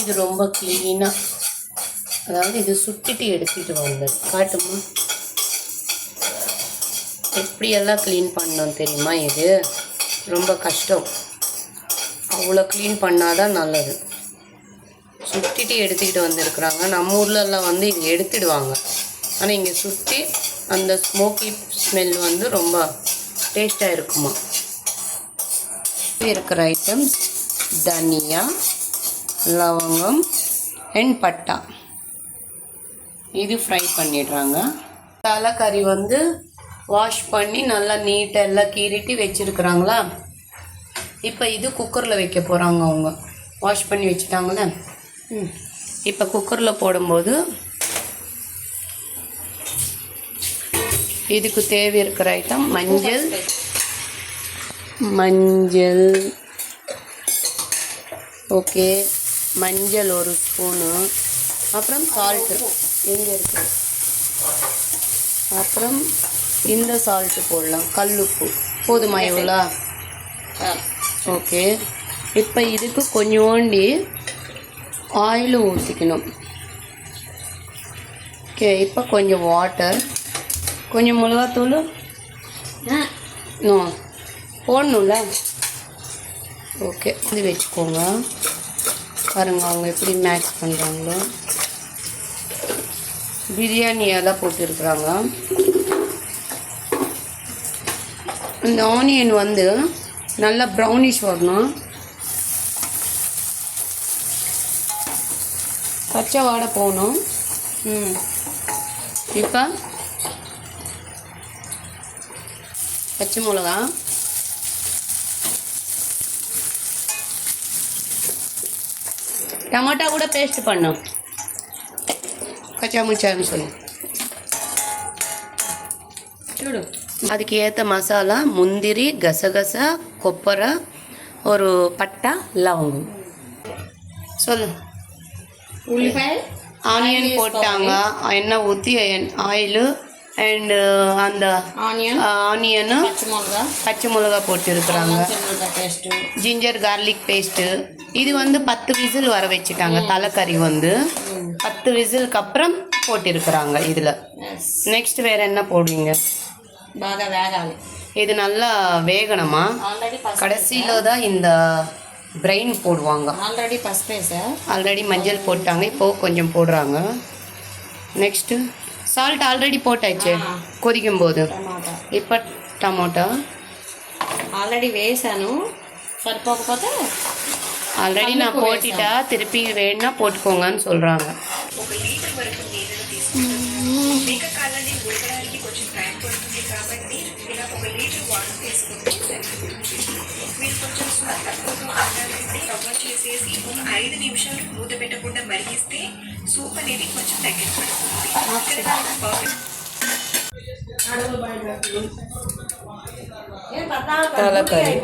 இது ரொம்ப க்ளீனாக, அதாவது இது சுட்டிட்டு எடுத்துகிட்டு வந்தது. காட்டுமா எப்படியெல்லாம் க்ளீன் பண்ணோம் தெரியுமா? இது ரொம்ப கஷ்டம். அவ்வளோ க்ளீன் பண்ணாதான் நல்லது. சுட்டிட்டு எடுத்துக்கிட்டு வந்திருக்குறாங்க. நம்ம ஊர்லலாம் வந்து இது எடுத்துடுவாங்க. ஆனால் இங்கே சுற்றி அந்த ஸ்மோக்கி ஸ்மெல் வந்து ரொம்ப டேஸ்ட்டாக இருக்குமா. இருக்கிற ஐட்டம்ஸ் தனியா, லவங்கம் அண்ட் பட்டா. இது ஃப்ரை பண்ணிடுறாங்க. தலைக்கறி வந்து வாஷ் பண்ணி நல்லா நீட்டாக எல்லாம் கீறிட்டு வச்சுருக்குறாங்களா. இப்போ இது குக்கரில் வைக்க போகிறாங்க. அவங்க வாஷ் பண்ணி வச்சுட்டாங்களே. இப்போ குக்கரில் போடும்போது இதுக்கு தேவை இருக்கிற ஐட்டம் மஞ்சள் ஓகே, மஞ்சள் 1 ஸ்பூனு, அப்புறம் சால்ட்டு எங்கே இருக்கு, அப்புறம் இந்த சால்ட்டு போடலாம், கல்லுப்பு போதுமா எவ்வளோ? ஓகே. இப்போ இதுக்கு கொஞ்சோண்டி ஆயில் ஊற்றிக்கணும். ஓகே. இப்போ கொஞ்சம் வாட்டர், கொஞ்சம் மிளகாத்தூள் போடணும்ல. ஓகே, இது வச்சுக்கோங்க. பாருங்க அவங்க எப்படி மேக்ஸ் பண்ணுறாங்களோ. பிரியாணி எல்லாம் போட்டுருக்குறாங்க. இந்த ஆனியன் வந்து நல்லா ப்ரௌனிஷ் வரணும். பச்சை வாடை போகணும். இப்போ பச்சை மிளகா, டமாட்டா கூட பேஸ்ட் பண்ணும். கச்சாமுச்சான்னு சொல்லி చూడు. அதுக்கு ஏற்ற மசாலா முந்திரி, கசகசா, கொப்பரை, ஒரு பட்டா, லவங்கம். சொல்லு. உள்ளிப்பாய், ஆனியன் போட்டாங்க. எண்ணெய் ஊற்றி ஆயிலு அண்டு அந்த ஆனியனு பச்சை மிளகா போட்டுருக்குறாங்க. Ginger garlic paste. இது வந்து 10 விசில் வர வச்சுட்டாங்க. தலைக்கறி வந்து 10 விசிலுக்கு அப்புறம் போட்டிருக்கிறாங்க இதில். நெக்ஸ்ட் வேறு என்ன போடுவீங்க? இது நல்லா வேகணுமா? கடைசியில் தான் இந்த பிரெயின் போடுவாங்க. ஆல்ரெடி மஞ்சள் போட்டாங்க, இப்போது கொஞ்சம் போடுறாங்க. நெக்ஸ்ட்டு சால்ட் ஆல்ரெடி போட்டாச்சு கொதிக்கும் போது. இப்போ టమాటా ఆల్రెడీ వేసాను, సరిపోకపోతే ఆల్రెడీ நான் போட்டுட்டா திருப்பி வேணும்னா పోట్టుకోంగని சொல்றாங்க. చేసేసి 5 నిమిషాలు మూత పెట్టకుండా మరిగిస్తే సూప్ అనేది కొంచెం దగ్గర పడుతుంది. తలకరి